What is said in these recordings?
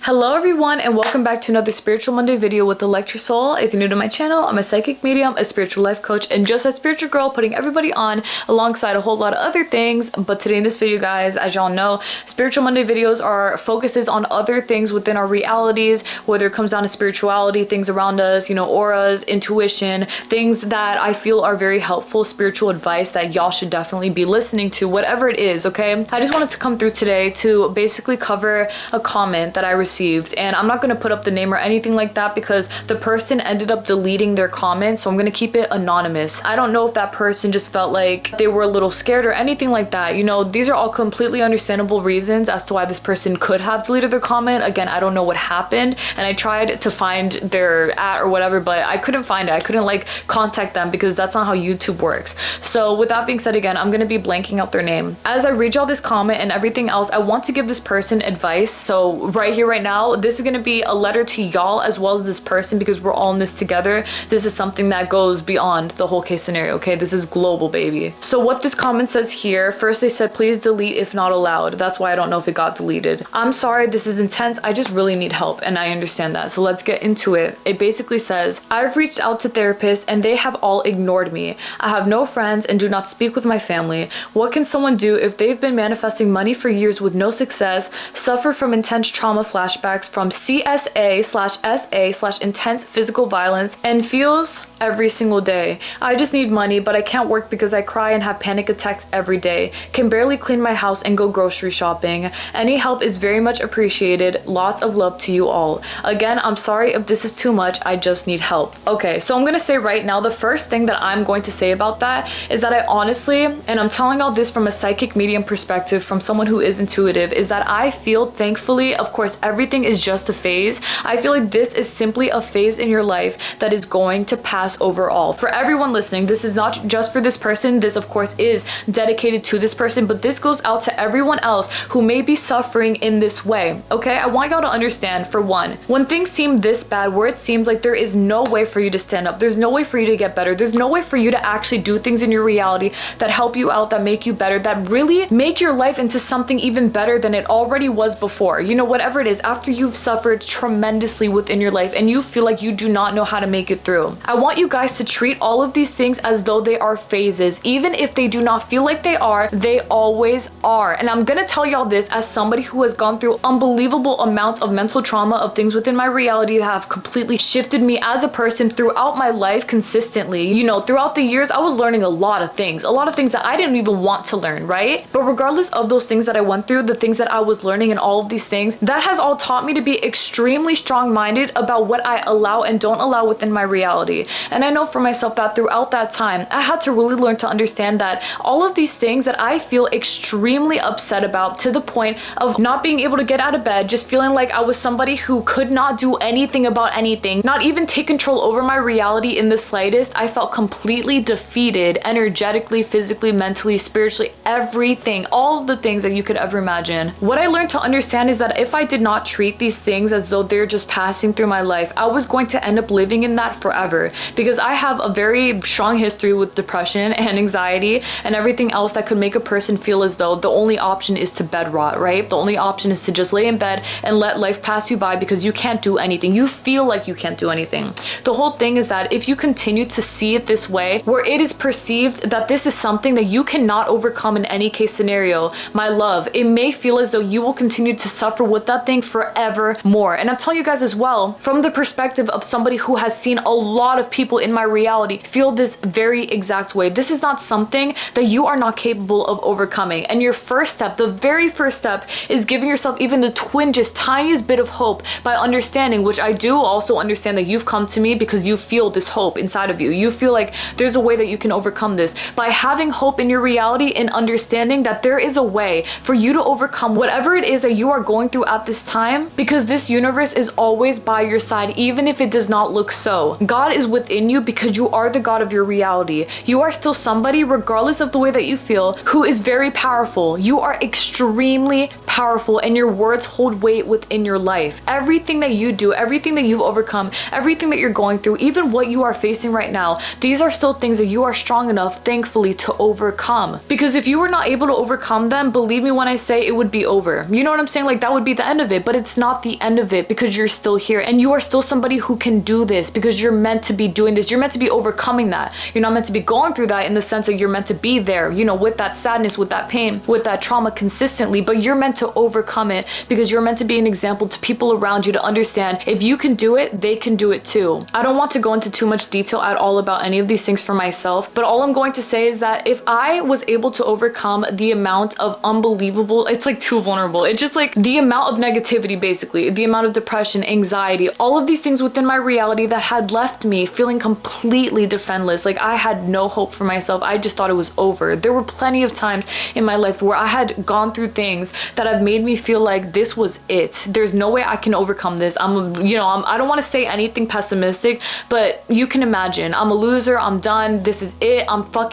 Hello everyone and welcome back to another Spiritual Monday video with Elect Your Soul. If you're new to my channel, I'm a psychic medium, a spiritual life coach, and just that spiritual girl putting everybody on alongside a whole lot of other things. But today in this video, guys, as y'all know, Spiritual Monday videos are focuses on other things within our realities, whether it comes down to spirituality, things around us, you know, auras, intuition, things that I feel are very helpful, spiritual advice that y'all should definitely be listening to, whatever it is, okay? I just wanted to come through today to basically cover a comment that I received, and I'm not going to put up the name or anything like that because the person ended up deleting their comment, so I'm going to keep it anonymous. I don't know if that person just felt like they were a little scared or anything like that. You know, these are all completely understandable reasons as to why this person could have deleted their comment. Again, I don't know what happened, and I tried to find their or whatever, but I couldn't find it. I couldn't like contact them because that's not how YouTube works. So with that being said, again, I'm going to be blanking out their name. As I read y'all this comment and everything else, I want to give this person advice. So right here, right now, this is going to be a letter to y'all as well as this person because we're all in this together. This is something that goes beyond the whole case scenario, okay? This is global, baby. So what this comment says here, first they said, please delete if not allowed. That's why I don't know if it got deleted. I'm sorry, this is intense. I just really need help, and I understand that. So let's get into it. It basically says, I've reached out to therapists and they have all ignored me. I have no friends and do not speak with my family. What can someone do if they've been manifesting money for years with no success, suffer from intense trauma flashbacks from CSA/SA/intense physical violence, and feels every single day? I just need money, but I can't work because I cry and have panic attacks every day. Can barely clean my house and go grocery shopping. Any help is very much appreciated. Lots of love to you all. Again, I'm sorry if this is too much. I just need help. Okay, so I'm gonna say right now, the first thing that I'm going to say about that is that I honestly, and I'm telling all this from a psychic medium perspective, from someone who is intuitive, is that I feel, thankfully, of course, everything is just a phase. I feel like this is simply a phase in your life that is going to pass overall. For everyone listening, this is not just for this person. This, of course, is dedicated to this person, but this goes out to everyone else who may be suffering in this way, okay? I want y'all to understand, for one, when things seem this bad, where it seems like there is no way for you to stand up, there's no way for you to get better, there's no way for you to actually do things in your reality that help you out, that make you better, that really make your life into something even better than it already was before. You know, whatever it is, after you've suffered tremendously within your life and you feel like you do not know how to make it through, I want you guys to treat all of these things as though they are phases. Even if they do not feel like they are, they always are. And I'm gonna tell y'all this as somebody who has gone through unbelievable amounts of mental trauma, of things within my reality that have completely shifted me as a person throughout my life consistently. You know, throughout the years, I was learning a lot of things that I didn't even want to learn, right? But regardless of those things that I went through, the things that I was learning and all of these things, that has all taught me to be extremely strong-minded about what I allow and don't allow within my reality. And I know for myself that throughout that time, I had to really learn to understand that all of these things that I feel extremely upset about, to the point of not being able to get out of bed, just feeling like I was somebody who could not do anything about anything, not even take control over my reality in the slightest. I felt completely defeated energetically, physically, mentally, spiritually, everything, all of the things that you could ever imagine. What I learned to understand is that if I did not treat these things as though they're just passing through my life, I was going to end up living in that forever, because I have a very strong history with depression and anxiety and everything else that could make a person feel as though the only option is to bed rot, right? The only option is to just lay in bed and let life pass you by because you can't do anything. You feel like you can't do anything. The whole thing is that if you continue to see it this way, where it is perceived that this is something that you cannot overcome in any case scenario, my love, it may feel as though you will continue to suffer with that thing forever more. And I'm telling you guys as well, from the perspective of somebody who has seen a lot of people in my reality feel this very exact way. This is not something that you are not capable of overcoming. And your first step, the very first step, is giving yourself even the twinges, tiniest bit of hope by understanding, which I do also understand that you've come to me because you feel this hope inside of you. You feel like there's a way that you can overcome this. By having hope in your reality and understanding that there is a way for you to overcome whatever it is that you are going through at this time, because this universe is always by your side, even if it does not look so. God is within you because you are the God of your reality. You are still somebody, regardless of the way that you feel, who is very powerful. You are extremely powerful and your words hold weight within your life. Everything that you do, everything that you've overcome, everything that you're going through, even what you are facing right now, these are still things that you are strong enough, thankfully, to overcome. Because if you were not able to overcome them, believe me when I say it would be over. You know what I'm saying? Like, that would be the end of it, but it's not the end of it, because you're still here and you are still somebody who can do this, because you're meant to be doing this. You're meant to be overcoming that. You're not meant to be going through that in the sense that you're meant to be there, you know, with that sadness, with that pain, with that trauma consistently, but you're meant to overcome it, because you're meant to be an example to people around you to understand if you can do it, they can do it too. I don't want to go into too much detail at all about any of these things for myself, but all I'm going to say is that if I was able to overcome the amount of unbelievable, it's like too vulnerable, it's just like the amount of negativity, basically, the amount of depression, anxiety, all of these things within my reality that had left me feeling completely defenseless, like I had no hope for myself. I just thought it was over. There were plenty of times in my life where I had gone through things that have made me feel like this was it. There's no way I can overcome this. I don't want to say anything pessimistic, but you can imagine, I'm a loser, I'm done, this is it,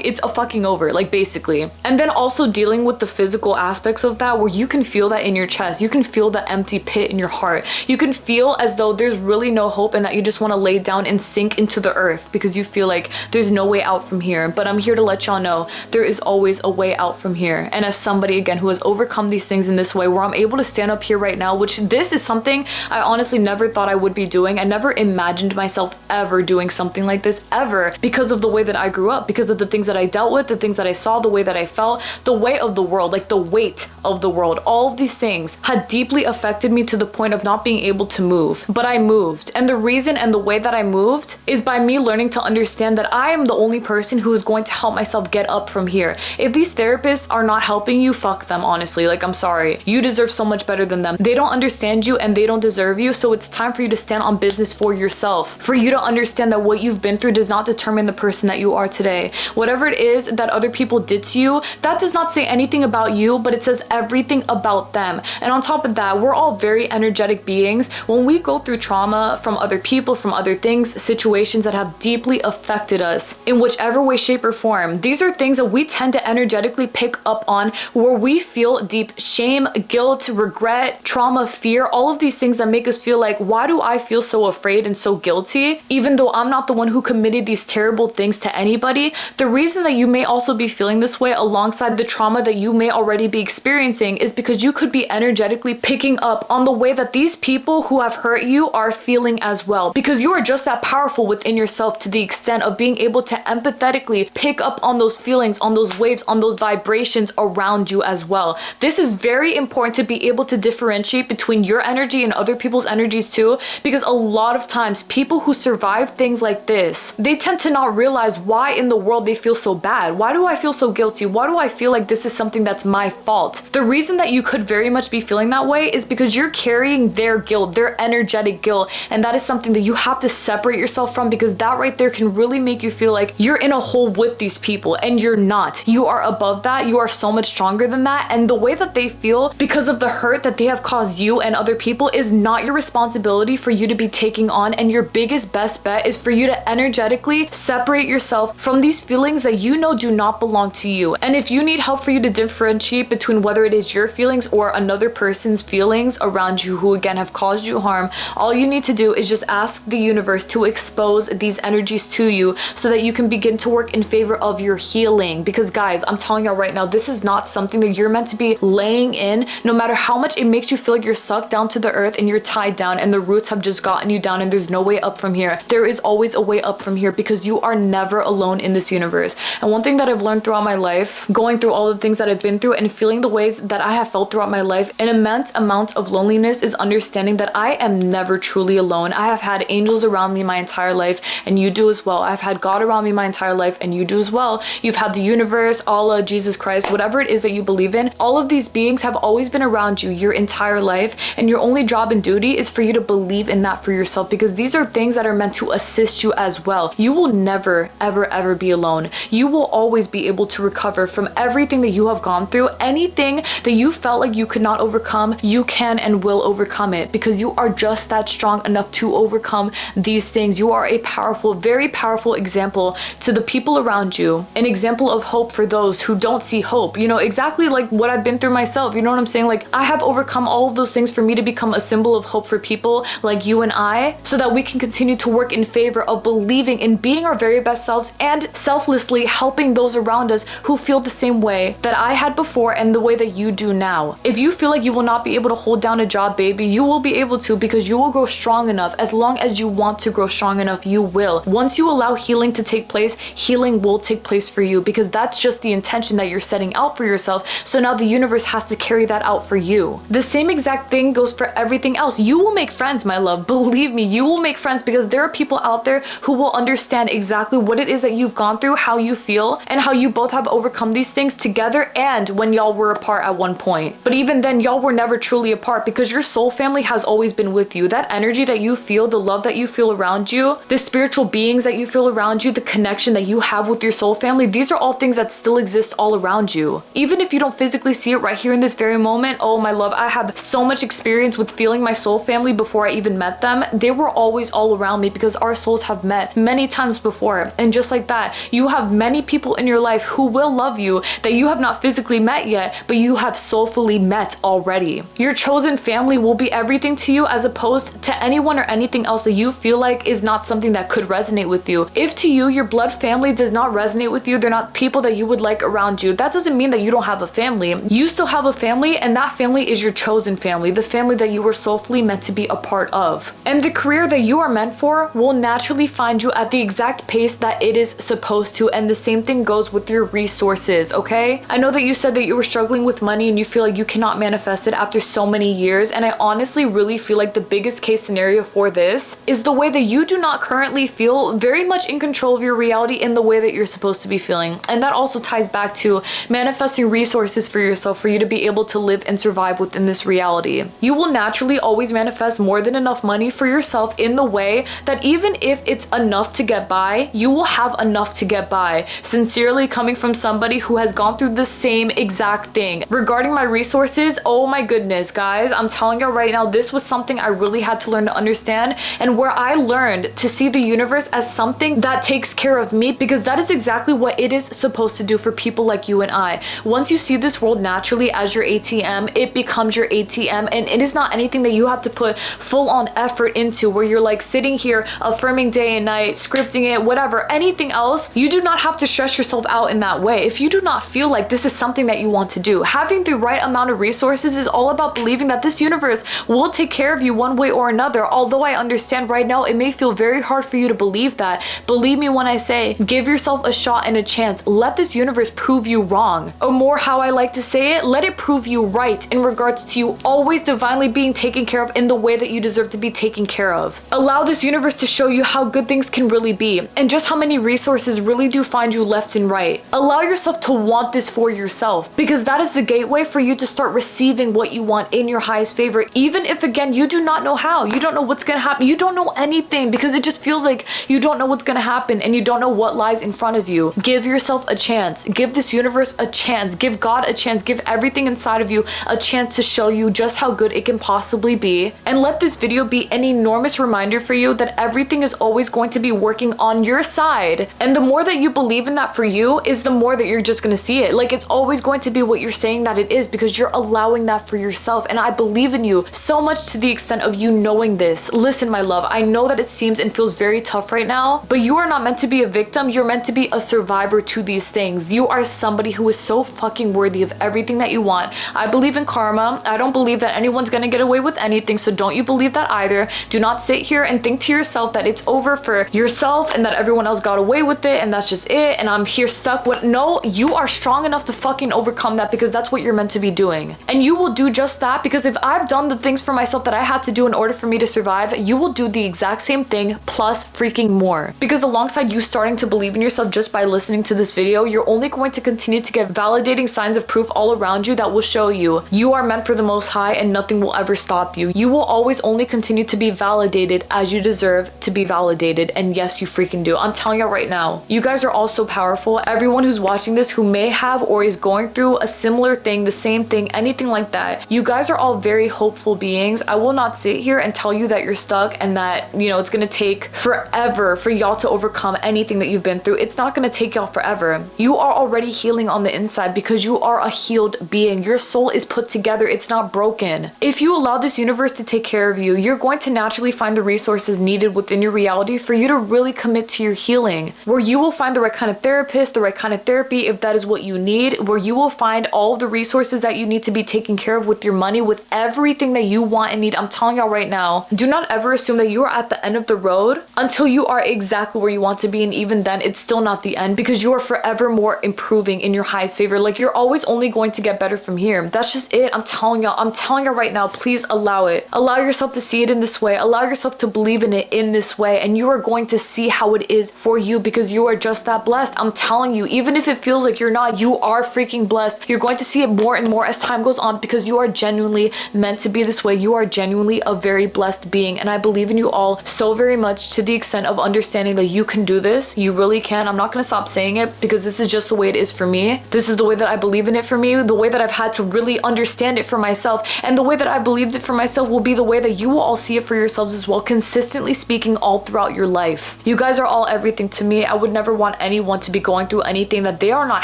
it's a fucking over, like, basically. And then also dealing with the physical aspects of that, where you can feel that in your chest, you can feel the empty pit in your heart, you can feel as though there's really no hope and that you just want to lay down and sink into the earth because you feel like there's no way out from here. But I'm here to let y'all know there is always a way out from here. And as somebody, again, who has overcome these things in this way, where I'm able to stand up here right now, which this is something I honestly never thought I would be doing. I never imagined myself ever doing something like this, ever, because of the way that I grew up, because of the things that I dealt with, the things that I saw, the way that I felt, the weight of the world, like the weight of the world. All of these things had deeply affected me to the point of not being able to move. But I moved. And the reason and the way that I moved is by me learning to understand that I am the only person who is going to help myself get up from here. If these therapists are not helping you, fuck them, honestly. Like, I'm sorry. You deserve so much better than them. They don't understand you and they don't deserve you. So it's time for you to stand on business for yourself. For you to understand that what you've been through does not determine the person that you are today. Whatever it is that other people did to you, that does not say anything about you, but it says everything about them. And on top of that, we're all very energetic beings. When we go through trauma from other people, from other things, situations that have deeply affected us in whichever way, shape, or form, these are things that we tend to energetically pick up on, where we feel deep shame, guilt, regret, trauma, fear, all of these things that make us feel like, why do I feel so afraid and so guilty, even though I'm not the one who committed these terrible things to anybody? The reason that you may also be feeling this way alongside the trauma that you may already be experiencing is because you could be energetically picking up on the way that these people who have hurt you are feeling as well, because you are just that powerful within yourself to the extent of being able to empathetically pick up on those feelings, on those waves, on those vibrations around you as well. This is very important to be able to differentiate between your energy and other people's energies too, because a lot of times people who survive things like this, they tend to not realize why in the world they feel so bad. Why do I feel so guilty? Why do I feel like this is something that's my fault? The reason that you could very much be feeling that way is because you're carrying their guilt, their energetic guilt, and that is something that you have to separate yourself from, because that right there can really make you feel like you're in a hole with these people, and you're not. You are above that. You are so much stronger than that, and the way that they feel because of the hurt that they have caused you and other people is not your responsibility for you to be taking on. And your biggest best bet is for you to energetically separate yourself from these feelings that you know do not belong to you. And if you need help for you to differentiate between whether it is your feelings or another person's feelings around you who again have caused you harm, all you need to do is just ask the universe to expose these energies to you so that you can begin to work in favor of your healing. Because guys, I'm telling y'all right now, this is not something that you're meant to be laying in, no matter how much it makes you feel like you're sucked down to the earth and you're tied down and the roots have just gotten you down and there's no way up from here. There is always a way up from here, because you are never alone in this universe. And one thing that I've learned throughout my life, going through all the things that I've been through and feeling the ways that I have felt throughout my life, an immense amount of loneliness, is understanding that I am never truly alone. I have had angels around me my entire life, and you do as well. I've had God around me my entire life, and you do as well. You've had the universe, Allah, Jesus Christ, whatever it is that you believe in. All of these beings have always been around you your entire life, and your only job and duty is for you to believe in that for yourself, because these are things that are meant to assist you as well. You will never, ever be alone. You will always be able to recover from everything that you have gone through. Anything that you felt like you could not overcome, you can and will overcome it, because you are just that strong enough to overcome these things. You are a powerful, very powerful example to the people around you, an example of hope for those who don't see hope. You know, exactly like what I've been through myself. You know know what I'm saying? Like, I have overcome all of those things for me to become a symbol of hope for people like you and I, so that we can continue to work in favor of believing in being our very best selves and selflessly helping those around us who feel the same way that I had before and the way that you do now. If you feel like you will not be able to hold down a job, baby, you will be able to, because you will grow strong enough. As long as you want to grow strong enough, you will. Once you allow healing to take place, healing will take place for you, because that's just the intention that you're setting out for yourself. So now the universe has to carry that out for you. The same exact thing goes for everything else. You will make friends, my love. Believe me, you will make friends, because there are people out there who will understand exactly what it is that you've gone through, how you feel, and how you both have overcome these things together, and when y'all were apart at one point. But even then, y'all were never truly apart, because your soul family has always been with you. That energy that you feel, the love that you feel around you, the spiritual beings that you feel around you, the connection that you have with your soul family, these are all things that still exist all around you. Even if you don't physically see it right here in this very moment, oh my love, I have so much experience with feeling my soul family before I even met them. They were always all around me, because our souls have met many times before. And just like that, you have many people in your life who will love you that you have not physically met yet, but you have soulfully met already. Your chosen family will be everything to you, as opposed to anyone or anything else that you feel like is not something that could resonate with you. If to you, your blood family does not resonate with you, they're not people that you would like around you, that doesn't mean that you don't have a family. You still have a family, and that family is your chosen family, the family that you were soulfully meant to be a part of. And the career that you are meant for will naturally find you at the exact pace that it is supposed to, and the same thing goes with your resources, okay? I know that you said that you were struggling with money and you feel like you cannot manifest it after so many years, and I honestly really feel like the biggest case scenario for this is the way that you do not currently feel very much in control of your reality in the way that you're supposed to be feeling. And that also ties back to manifesting resources for yourself, for you to be able to live and survive within this reality. You will naturally always manifest more than enough money for yourself, in the way that even if it's enough to get by, you will have enough to get by. Sincerely coming from somebody who has gone through the same exact thing. Regarding my resources, oh my goodness, guys, I'm telling you right now, this was something I really had to learn to understand, and where I learned to see the universe as something that takes care of me, because that is exactly what it is supposed to do for people like you and I. Once you see this world naturally as your ATM, it becomes your ATM, and it is not anything that you have to put full on effort into, where you're like sitting here affirming day and night, scripting it, whatever, anything else. You do not have to stress yourself out in that way. If you do not feel like this is something that you want to do, having the right amount of resources is all about believing that this universe will take care of you one way or another. Although I understand right now it may feel very hard for you to believe that, believe me when I say, give yourself a shot and a chance. Let this universe prove you wrong, or more how I like to say it, let it prove you right in regards to you always divinely being taken care of in the way that you deserve to be taken care of. Allow this universe to show you how good things can really be, and just how many resources really do find you left and right. Allow yourself to want this for yourself, because that is the gateway for you to start receiving what you want in your highest favor, even if again you do not know how, you don't know what's gonna happen, you don't know anything, because it just feels like you don't know what's gonna happen and you don't know what lies in front of you. Give yourself a chance, give this universe a chance, give God a chance, give everything inside of you a chance to show you just how good it can possibly be. And let this video be an enormous reminder for you that everything is always going to be working on your side, and the more that you believe in that for you is the more that you're just gonna see it. Like, it's always going to be what you're saying that it is, because you're allowing that for yourself. And I believe in you so much to the extent of you knowing this. Listen, my love, I know that it seems and feels very tough right now, but you are not meant to be a victim. You're meant to be a survivor to these things. You are somebody who is so fucking worthy of everything that you want. I believe in karma. I don't believe that anyone's gonna get away with anything, so don't you believe that either. Do not sit here and think to yourself that it's over for yourself and that everyone else got away with it and that's just it and I'm here stuck with. No, you are strong enough to fucking overcome that, because that's what you're meant to be doing. And you will do just that, because if I've done the things for myself that I had to do in order for me to survive, you will do the exact same thing plus freaking more. Because alongside you starting to believe in yourself just by listening to this video, you're only going to continue to get validating signs of proof all around you that will show you you are meant for the Most High and nothing will ever stop you. You will always only continue to be validated as you deserve to be validated, and yes, you freaking do. I'm telling you right now, you guys are all so powerful. Everyone who's watching this who may have or is going through a similar thing, the same thing, anything like that, you guys are all very hopeful beings. I will not sit here and tell you that you're stuck and that, you know, it's gonna take forever for y'all to overcome anything that you've been through. It's not gonna take y'all forever. You are already healing on the inside, because you are a healed being. Your soul is put together. It's not broken. If you allow this universe to take care of you, you're going to naturally find the resources needed within your reality for you to really commit to your healing, where you will find the right kind of therapist, the right kind of therapy if that is what you need, where you will find all the resources that you need to be taken care of with your money, with everything that you want and need. I'm telling y'all right now, do not ever assume that you are at the end of the road until you are exactly where you want to be, and even then it's still not the end, because you are forever more improving in your highest favor. Like, you're always only going to get better from here. That's just it. I'm telling y'all right now, please allow it. Allow yourself to see it in this way. Allow yourself to believe in it in this way, and you are going to see how it is for you, because you are just that blessed. I'm telling you, even if it feels like you're not, you are freaking blessed. You're going to see it more and more as time goes on, because you are genuinely meant to be this way. You are genuinely a very blessed being, and I believe in you all so very much, to the extent of understanding that you can do this. You really can. I'm not going to stop saying it, because this is just the way it is for me. This is the way that I believe in it for me, the way that I've had to really understand it for myself, and the way that I believed it for myself will be the way that you will all see it for yourselves as well, consistently speaking all throughout your life. You guys are all everything to me. I would never want anyone to be going through anything that they are not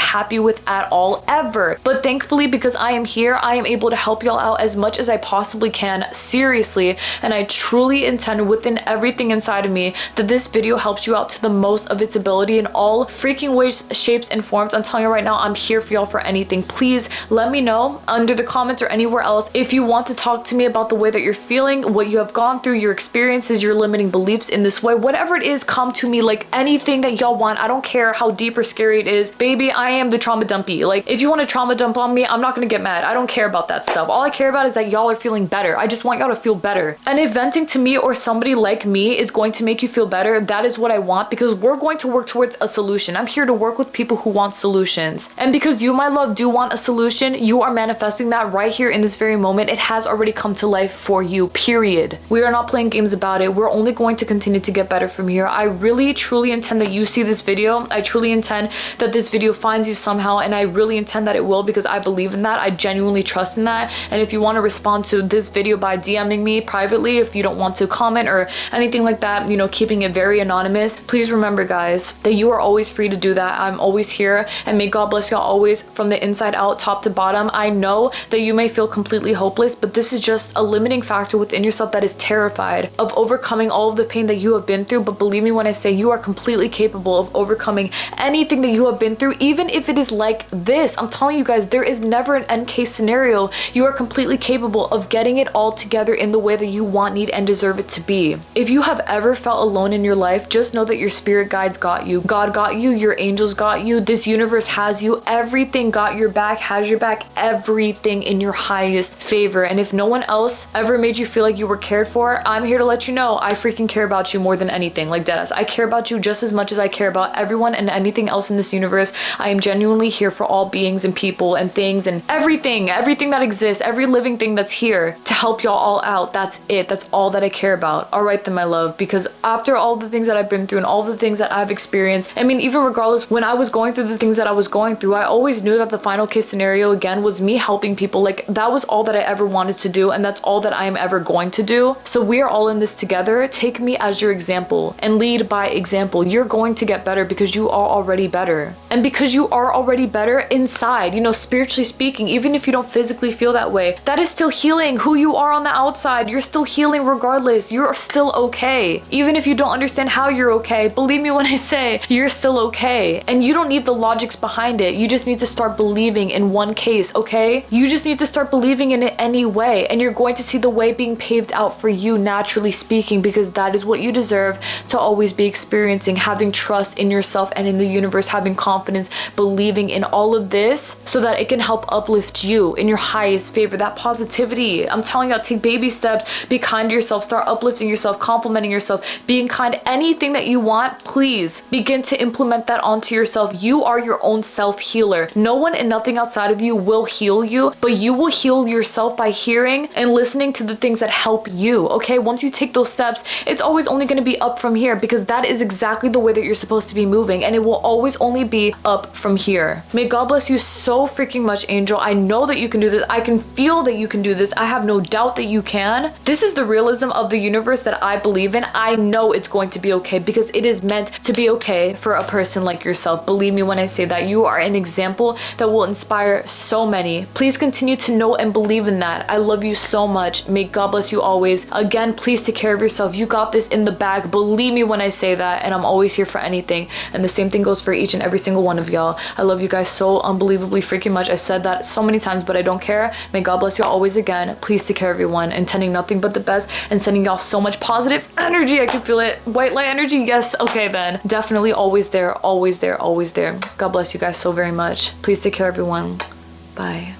happy with at all, ever. But thankfully, because I am here, I am able to help y'all out as much as I possibly can, seriously, and I truly intend within everything inside of me that this video helps you out to the most of its ability in all freaking ways, shapes, and forms. I'm telling you right now, I'm here for y'all for anything. Please let me know under the comments or anywhere else if you want to talk to me about the way that you're feeling, what you have gone through, your experiences, your limiting beliefs in this way, whatever it is. Come to me. Like, anything that y'all want. I don't care how deep or scary it is. Baby, I am the trauma dumpy. Like, if you want to trauma dump on me, I'm not gonna get mad. I don't care about that stuff. All I care about is that y'all are feeling better. I just want y'all to feel better. And if venting to me or somebody like me is going to make you feel better, that is what I want, because we're going to work towards a solution. I'm here to work with people who want solutions. And because you, my love, do want a solution, you are manifesting that right here in this very moment. It has already come to life for you, period. We are not playing games about it. We're only going to continue to get better from here. I really, truly intend that you see this video. I truly intend that this video finds you somehow, and I really intend that it will, because I believe in that. I genuinely trust in that. And if you want to respond to this video by DMing me privately, if you don't want to comment or anything like that, you know, keeping it very anonymous, please remember, guys, that you are always free to do that. I'm always here, and may God bless y'all always from the inside out, top to bottom. I know that you may feel completely hopeless, but this is just a limiting factor within yourself that is terrified of overcoming all of the pain that you have been through. But believe me when I say you are completely capable of overcoming anything that you have been through, even if it is like this. I'm telling you guys, there is never an end case scenario. You are completely capable of getting it all together in the way that you want, need, and deserve it to be. If you have ever felt alone in your life, just know that your spirit guides got you. God got you, your angels got you, this universe has you, everything got your back, has your back, everything in your highest favor. And if no one else ever made you feel like you were cared for, I'm here to let you know I freaking care about you more than anything. Like, deadass, I care about you just as much as I care about everyone and anything else in this universe. I am genuinely here for all beings and people and things and everything that exists, every living thing that's here to help y'all all out. That's it. That's all that I care about. All right then, my love, because after all the things that I've been through and all the things that I've experienced, I mean, even regardless, when I was going through the things that I was going through, I always knew that the final case scenario again was me helping people. Like, that was all that I ever wanted to do, and that's all that I am ever going to do. So we are all in this together. Take me as your example and lead by example. You're going to get better because you are already better. And because you are already better inside, you know, spiritually speaking, even if you don't physically feel that way, that is still healing who you are on the outside. You're still healing regardless. You're still okay. Even if you don't understand how you're okay, believe me when I say you're still okay. And you don't need the logics behind it. You just need to start believing in one case, okay? You just need to start believing in it anyway, and you're going to see the way being paved out for you, naturally speaking, because that is what you deserve to always be experiencing, having trust in yourself and in the universe, having confidence, believing in all of this so that it can help uplift you in your highest favor. That positivity, I'm telling you, take baby steps, be kind to yourself, start uplifting yourself, complimenting yourself, being kind, anything that you want, please begin to implement that onto yourself. You are your own self-healer. No one and nothing outside of you will heal you, but you will heal yourself by hearing and listening to the things that help you, okay? Once you take those steps, it's always only going to be up from here, because that is exactly the way that you're supposed to be moving, and it will always only be up from here. May God bless you so freaking much, Angel. I know that you can do this. I can feel that you can do this. I have no doubt that you can. This is the realism of the universe that I believe in. I know it's going to be okay, because it is meant to be okay for a person like yourself. Believe me when I say that. You are an example that will inspire so many. many. Please continue to know and believe in that. I love you so much. May God bless you always. Again, please take care of yourself. You got this in the bag. Believe me when I say that, and I'm always here for anything. And the same thing goes for each and every single one of y'all. I love you guys so unbelievably freaking much. I've said that so many times, but I don't care. May God bless you always again. Please take care of everyone, intending nothing but the best and sending y'all so much positive energy. I can feel it. White light energy. Yes. Okay then. Definitely always there, always there, always there. God bless you guys so very much. Please take care everyone. Bye.